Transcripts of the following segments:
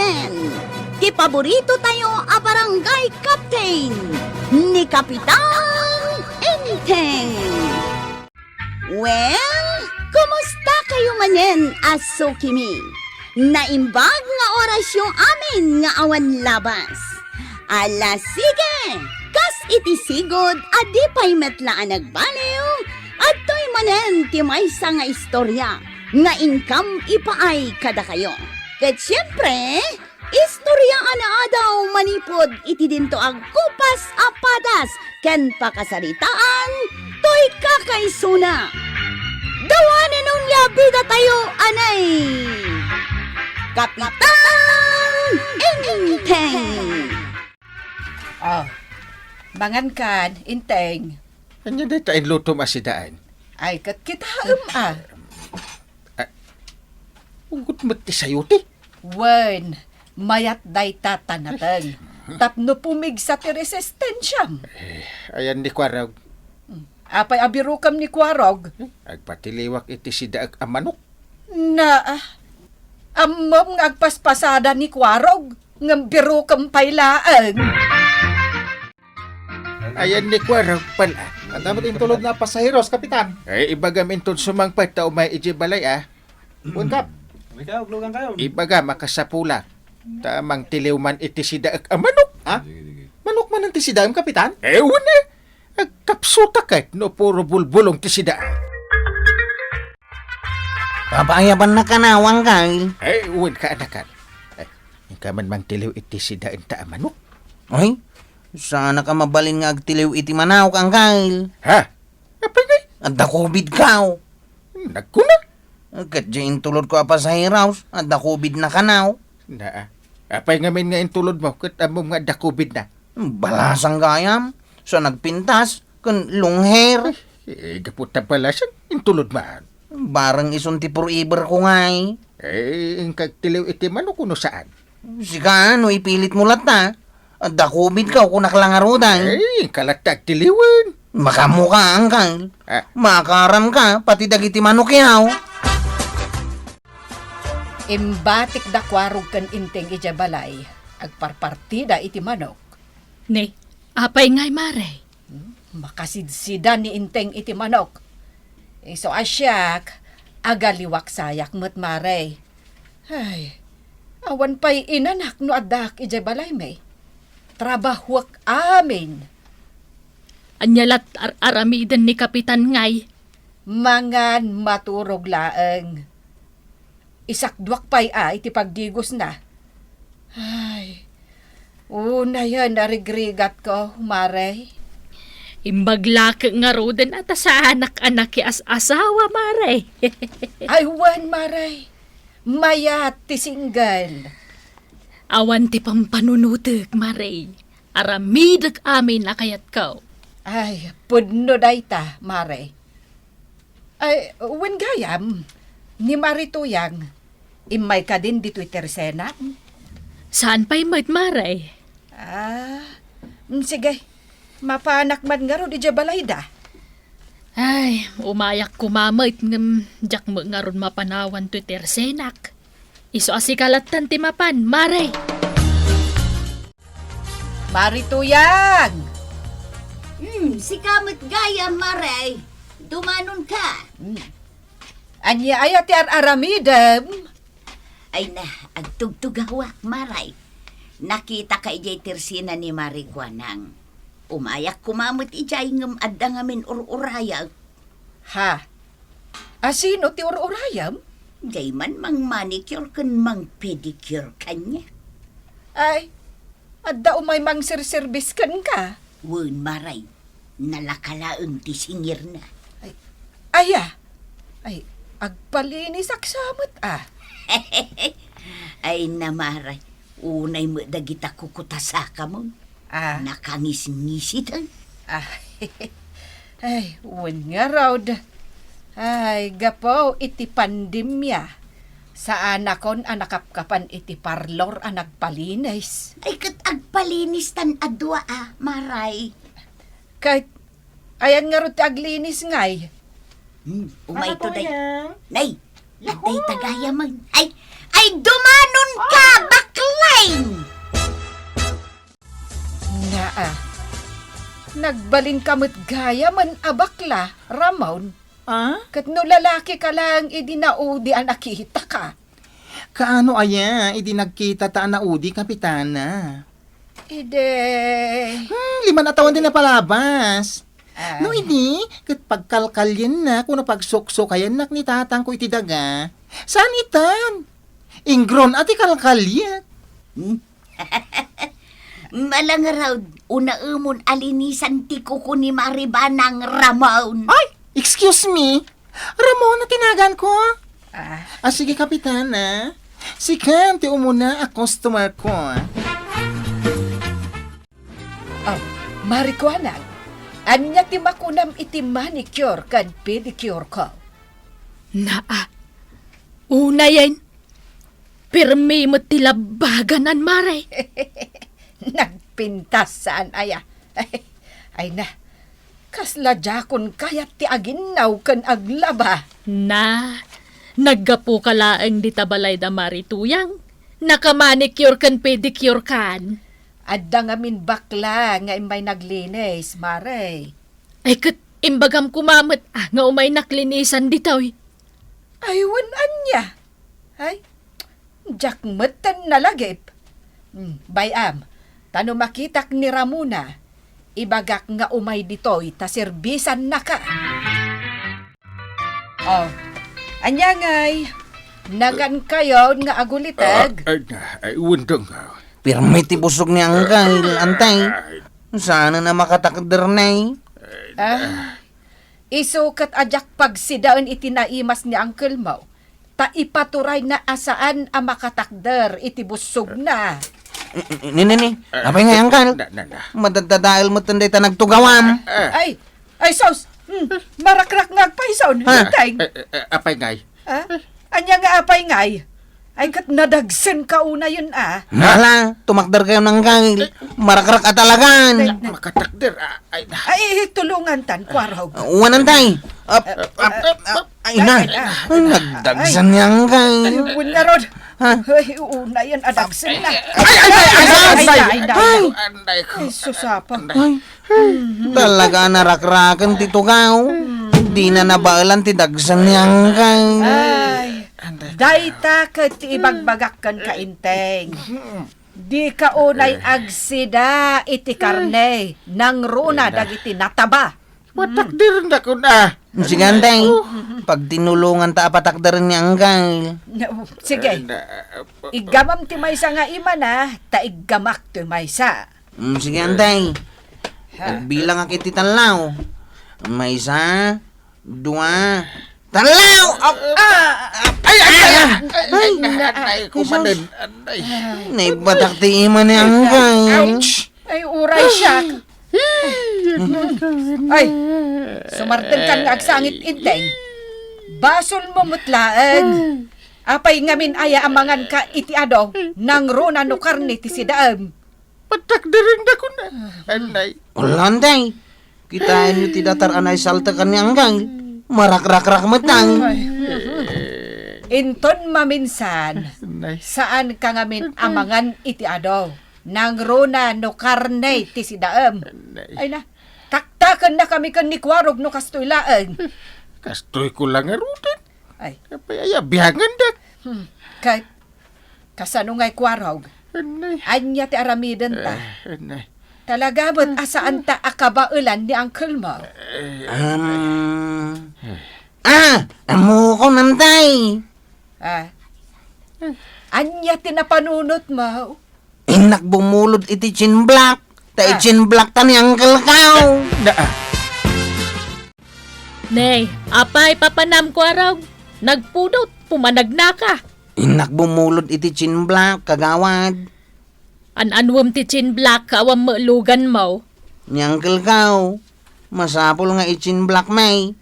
naman. Ti paborito tayo a barangay captain ni Kapitan Enteng. Well, kumusta kayo manen, Asukimi? Naimbag nga oras yung amin nga awan labas. Ala sige, kas iti sigod adi pa'y metlaan nagbaliw at to'y manen ti maysa nga istorya nga income ipaay kada kayo. Ket siyempre, istorya ana daw manipod iti dinto ag kupas apadas ken pakasaritaan to'y kakaisuna. Dawanen nun nga bida tayo anay Kapitan Enteng. Mangan kan, Inteng. Anya day tayo luto masidaan. Ay, kat kita Ugot mo ti sayuti. Wen, mayat day tatanatan. Tapno pumig sa ti resistensyam. Ayan ni Kwarog. Apay abirukam ni Kwarog. Agpatiliwak iti sidaag amanok. Na, amom nga agpaspasada ni Kwarog. Ngam birukam paylaan. Ayan ni Kwarog pala. Ang dapat intulod na pasaheros, Kapitan. Ay ibagam inton sumangpay tao may ijibalay Unkap. Ikaw, lugang kayo. Ibaga makasapula. Tamang tiliw man iti sidaag amanok. Ha? Manok man ang tisidayom, Kapitan? Ewan Agkapsuta kahit no puro bulbulong ti sidaag. Papayaban na kanawang kail. Uwan ka anakan. Ika man mang tiliw iti sidaag ta amanok. Ay, sana ka mabalin nga agtiliw iti manaw kang kail. Ha? Apay ngay? At dakubid kaw. Nagkuna? Kat dyan tulod ko apa sa hiraws. At dakubid na kanaw. Na, apay ngamin nga intulod mo, kat among nga dakubid na. Balasang gayam. So nagpintas. Kun long hair. Gaputa pala siya, intulod man. Barang isunti forever ko ngay. Ang kagtiliw iti man o kuno saan? Sika ano ipilit mo lata. At dakubid ka kung naklangarudan. Kalatag tiliwan. Makamukha ang kail. Makaram ka, pati dagiti manukyaw. Imbatik da Kwarog kan Inteng ijabalay. Agparpartida iti manok. Ne, apay ngay mare. Makasidsida ni Inteng iti manok. So asyak, agaliwak sayak mo't mare. Ay, awan pa'y inanak no adak ijabalay may. Trabahuak amin. Anyalat aramidan ni Kapitan ngay. Mangan maturog laeng. Isakduak pa'y iti pagdigos na. Ay, una yan narigrigat ko, mare. Imbaglak nga roden at sa anak-anak as asawa mare. Ay, wan, mare. Mayat ti single. Awan ti pampanunutek mare. Aramidag amin akayat ko. Ay, pudno dayta, mare. Ay, wen gayam, ni Marituyang, imay ka din dito'y tersenak? Saan pa'y mare? Sige, mapanak man nga ro di jabalay da. Ay, umayak kumamait ngam jak mo nga ron mapanawan to tersenak. Iso asikalatan ti mapan, mare. Marituyang! Si kamot gaya, Maray. Dumanon ka. Anya ay ati aramidem. Ay na, agtugtugawak, Maray. Nakita ka ijay tersina ni Marikwanang. Umayak kumamot ijay ngam adda ngamin ururayag. Ha? Asino ti urayam? Jay man mang manicure kan mang pedicure kanya. Ay, adda umay mang sir-service kan ka. Wun, Maray. Nalakalaang ti singir na. Ay, agpalinis aksamot Ay na, Maray. Unay mo dagita kukutasaka mo. Nakangis-ngisit. Ay, wan nga raw da. Ay, gapo iti pandemya. Sa anakon anakapkapan iti parlor anagpalinis. Ay kat agpalinis tan adwa Maray. Kahit ayan nga ro ti aglinis ngay. Umay to day. Nay, atay tagaya man. Ay, ay dumanon ka, baklain! Naa. Nagbalin kamot gaya man abakla, Ramon. Ah? Kat no lalaki ka lang, idinaudi ang nakita ka. Kaano aya, idi nagkita ta na udi, Kapitana? Ide... 5 na taon din na palabas. Ay. No, idi, kat pagkalkalyan na, kung napagsuksukayan nak ni tatang ko iti daga. Saan itan? Ingron ati kalkalyan. Malangaraw, unaumon alinisan ti kuko ni Maribanang Ramon. Ay, excuse me. Ramon na tinagan ko. Ah, Sige, Kapitana. Si Cam, ti umuna a customer ko. oh, marikuanag. Anya ti makunam iti manicure kan pedicure ko. Naa. Una yan. Pirmi mo tilabaganan, Mare. Nagpintas saan aya. Ay na, kasla jakon kayat ti aginaw kan aglaba. Na, naggapu ka laang di tabalay da marituyang. Nakamanicure kan pedicure kan. Adda nga min bakla nga may naglinis, Mare. Ay kat imbagam kumamat nga umay naklinisan ditaw. Aywan anya. Ay, jakmetan na lagip. Bayam, tano makitak ni Ramona, ibagak nga umay ditoy ta serbisan na ka. Oh, anya ngay, nagan kayo nga agulitag. Ay, wundong. Pirmi ti busog ni Angkal, antay. Sana na makatakder na Isukat ajak pagsidaan itinaimas ni Uncle Mo, ta ipaturay na asaan ang makatakder iti busog na. Ni. Apay nga, Angkal? Madadadail mo tanday ta nagtugawam. Ay, sos! Marakrak nga agpaisaw. Hintay. Apay ngay. Anya nga apay ngay. Ay, kat nadagsen ka una yun, Hala, tumakder kayo ng Angkal. Marakrak at talagan. Makatakder. Ay, tulungan tan, kwarhog. Wanantay. Ay na. Nagdagsan ni Angkal. Ay, wala rod. Ha? Ay, una yan, adagsen na. Ay! Anday ko. Ay, susapa. Talaga narakrakan ti tugaw. Di na nabaalan ti dagsan ni Angkal. Ay, dayta ka ti ibagbagak kan kainteng. Di ka unay agsida iti karne nang runa dagiti nataba. Matakder na ko na. Sige, Antay. Pag tinulungan ta apatakdarin ni Angkal. Sige, igamam ti maysa nga ima na, ta igamak ti maysa. Sige, Antay. Bilang ak iti tanlaw. May isa, dua, tanlaw! Anday ko manin. Anday. Naibatak ti ima ni Angkal. Ay, uray siya. Ay, sumartan kan nga agsangit inteng. Basol mo mutlaan. Apay ngamin aya amangan ka iti ado, nang runa no karne ti sidaam. Matakderin na ko na. Anday. Wala, Antay. Kitain mo ti datar anay salta ka ni Angkal. Marakrak-rak matang. Inton maminsan, Anday. saan ka ngamin amangan iti ado, nang runa no karne ti sidaam. Ay na, taktakan na kami kan ni Kwarog no kastoylaan. Kastoy ko lang arutin. Ay, Kapay bihangan dak. kay kasano nga'y Kwarog, Anday. anya ti aramidan ta. Anday. Talaga ba't asaan ta akabaulan ni Uncle Mo? Amo ko, Antay. Anya tinapanunot mo? Inak bumulod iti chinblak. Ta chinblak ta ni Angkal Kaw. Nay, apay papanam ko araw. Nagpudot, pumanag na ka. Inak bumulod iti chinblak, kagawad. An-anwam ti chin black kawam malugan mo. Ni Angkal Kaw. Masapol nga i-chinblak may.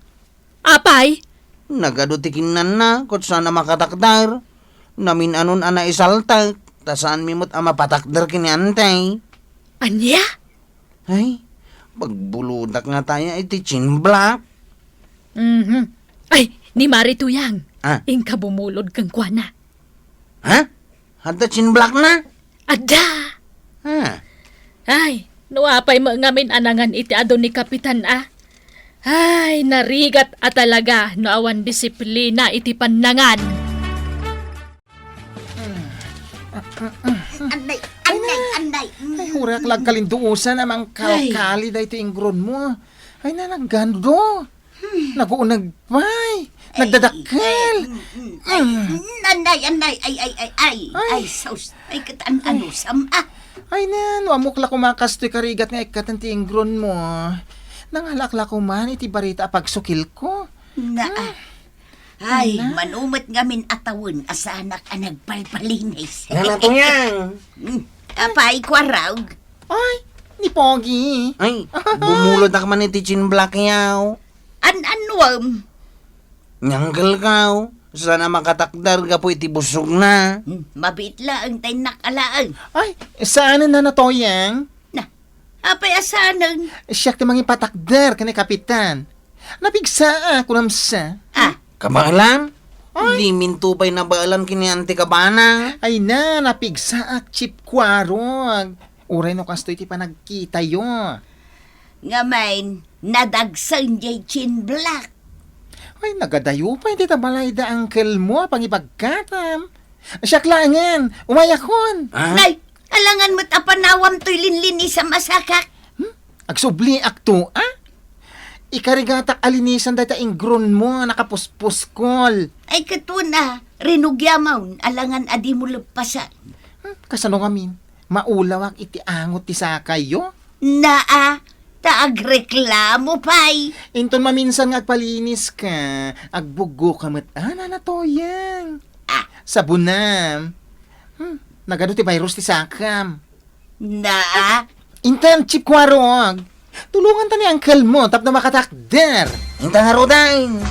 Apay, Nagado ti kinan na, kut sana makatakdar. Namin anon ana isaltak. Ta saan mimot ama patakdar kini Antay. anya? Ay, pagbuludak nga tayo iti chinblak. Ay, ni Marituyang. Ah. Ingka bumulod kang kwana. Ha? Hadda chinblak na? Ada! Ha? Ay, nuapay mo ngamin anangan iti adon ni Kapitan Ay, narigat talaga no awan disiplina iti panangan. Anday. Ay, hurak lag kalinduusan amang kalkali da ito ingron mo. Ay, nanagando. Naguunag pay. Nagdadakkel. Anday. Ay, saus. Ay, ano, Ay na, amukla kumakastoy karigat nga ikatanti ingron mo. Nangalakla ko man iti barita pagsukil ko. Ay, manumat ngamin atawon asa anak ang nagpalpalinis. Nga na to yan. Apay ko raw. Ay, ni Pogi. Ay, bumulod na ka man iti chinblak yaw. Anwam. Nyanggal kaw. Sana makatakdar ka po iti busog na. Mabitla ang tayo nakalaan. Ay, saan na natoyang? Apay asanang. Siyak namang ipatakder ka ni Kapitan. Napigsa ako namsa. Kabalan? Di mintupay na baalan kini ante kabana. Ay na, napigsa ak chip kwarog. Uray no kasto iti panagkita yo. Ngamain, nadagsan jay chinblak. Ay, nagadayo pa hindi tabalay da uncle mo pangipagkatam. Siyak langan, umayakon. Nay, alangan mo't apanawam to'y linlinis sa masakak. Agsubli akto, Ikarigatak alinisan data ingron mo nakapuspuskol. Ay katuna, rinugyamaw, alangan adi mo lepasan. Kasano ngamin? Maulawak iti angot ti sakay yo? Taagreklamo pay. Inton maminsan nga agpalinis ka, agbugo ka matana na toyang. Sabunam. Nagano ti virus ti sakam. Intan chip kwarog. Tulungan ta ni uncle mo tap na makatakder. Inta harudain.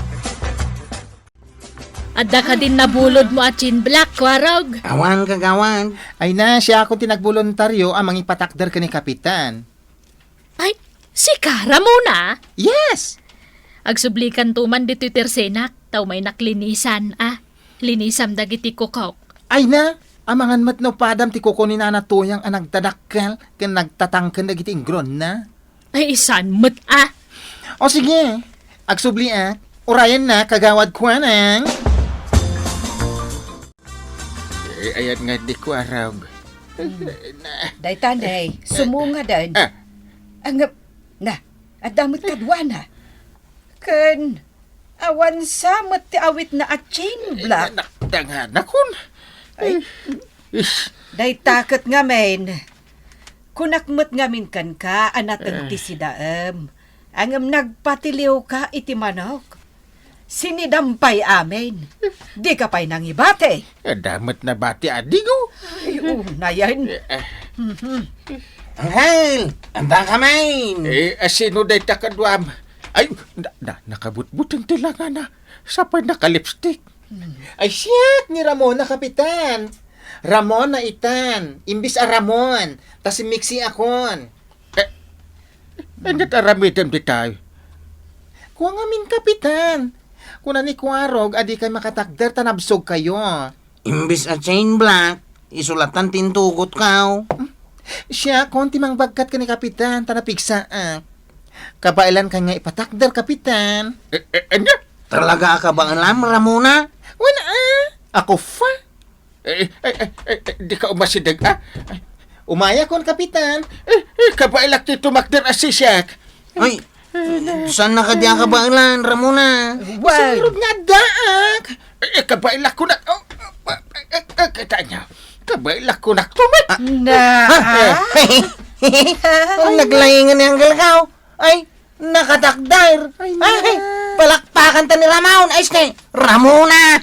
Adda ka din nabulod mo at chinblak, Kwarog. Awan kagawan. Ay na, siya ako tinagbolontaryo amang ipatakder ka ni Kapitan. Ay, si Kara muna. Yes! Agsublikan tuman dito'y tersenak, taw may naklinisan, Linisam dagiti kukok. Ay na, amangan mat no padam ti kuko ni Nana Toyang ang nagtadakkel ken nagtatangken dagiti ingron na. Ay, isan mo't, O sige, agsubli urayan na kagawad ko nang. Ayan nga di ko araw. Day tanay, sumunga dan. Ang adamot kadwana. Ken, awan samot ti awit na at chain black. Naktangan akon. Day takot nga men. Kunakmot nga min kan ka, anatang ti sidaam. Angam nagpatiliw ka iti manok. Sinidampay amin. Di ka pa'y nangibate. Damat na bati adigo. Ay, na yan. Angel, anda ka main. Asino day takadwam. Ay, nakabutbutan tilangan na. Sapay nakalipstick. Ay shit, ni Ramon na Kapitan. Ramon na itan. Imbis a Ramon. Tas mixi akon. Angat aramitan di tayo. Kuha nga min Kapitan. Kuna ni Kwarog, adi kay makatakder tanabsog kayo. Imbis a chain black, isulatan tintugot kaw. Siya, konti mang bagkat ka ni Kapitan, tanapigsa Kabailan ka nga ipatakder, Kapitan. Anya? Talaga ka ba alam, Ramona? Wala Ako fa. Di ka umasidag Umaya kon, Kapitan. Kabailak ti tumakder asisyak. Ay, saan nakadya ka ba alam, Ramona? Sa loob nga daak. Kabailak ko na. Kita niya. Kabailak ko na tumat. Ang naglaingan ng galgaw. Ay, nakatakdar. Ay, palakpakan ta ni Ramon. Ay, Ramona.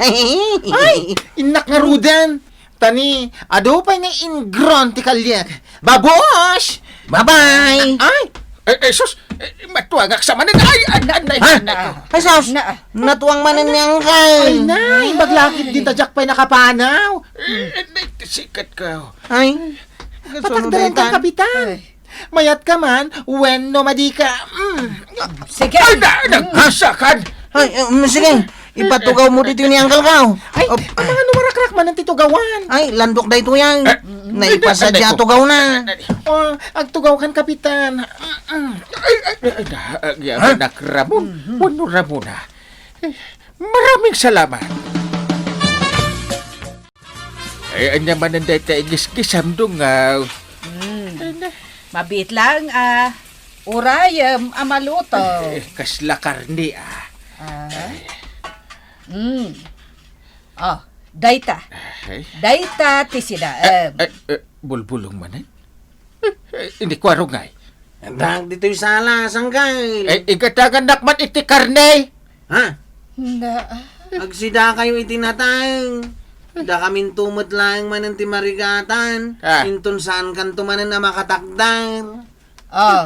Ay, inak nga rudan. Tani, ado pa nga ingron ti kalyak. Babosh! Bye-bye. Ay! Sus, matuagak sa manin. Ay, Ay, sos, natuwang manan niyang kay. Ay, nay! Maglakit din tajak pa'y nakapanaw. Sikat ka. Ay, Patakdaran kang Kapitan. Mayat ka man, when no madi ka. Sige. Ay, nagkasakan. Ay, sige. ipatugaw mo dito ni Uncle Kaw. Ay, ang mga numarakrak man ang titugawan. Ay, landok da ito yan. Eh, Naipasadya tugaw na. Oh, agtugaw kan kapitan. Anak Ramon, wano Ramona. Maraming salamat. Ay, anya man ang data igis-gisam dong Mabit lang, urayam amaluto. kasla karni Oh, dayta. Ay, Dayta ti sidaam. bulbulong man hindi ko arungay. Dag dito yung sala, sanggay. Ay, igatagan nakmat iti karne. Ha? Na, Agsida kayo itinatang. Da kaming tumot lang man ang timarigatan. Ah. Inton saan kan tumanan na makatakdang. oh,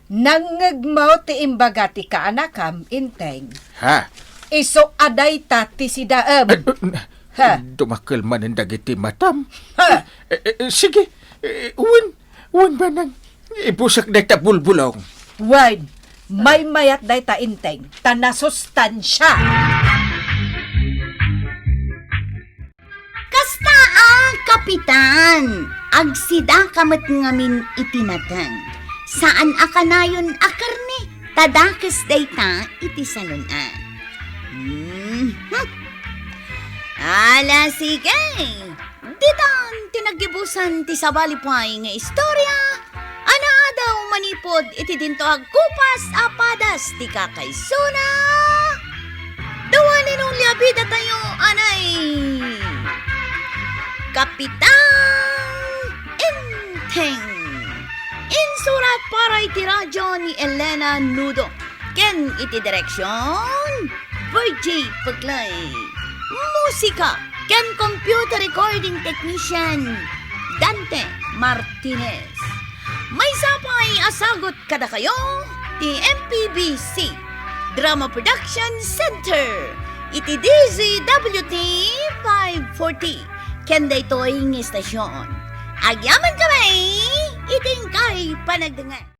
nangagmaw ti imbaga ti kaanakam, inteng. Ha? Iso adayta ti sidaam. Ha? Dumakal man ang dagiti matam. Ha? Sige, uwan ba nang ibusak na ita bulbulong? Wine, may mayat dayta inteng, tanasustansya. Kasta ang kapitan, agsida kamat ngamin itinatang. Saan akanayon akarni, tadakas dayta iti salunan. Ala sige, ditan tinagibusan ti sabalipay nga istorya, ana daw manipod iti dinto agkupas apadas ti kakaysuna. Dawanin nung liabida tayo, anay. Kapitan Inteng. Insurat para iti radyo ni Elena Nudo. Ken iti direksyon, Virgie Paglay. Musika, ken computer recording technician, Dante Martinez. May sapay asagot kada kayo, ti MPBC Drama Production Center. Iti DZWT 540. Kenda ito'y ng istasyon. Agyaman kami, iting kay panagdangan.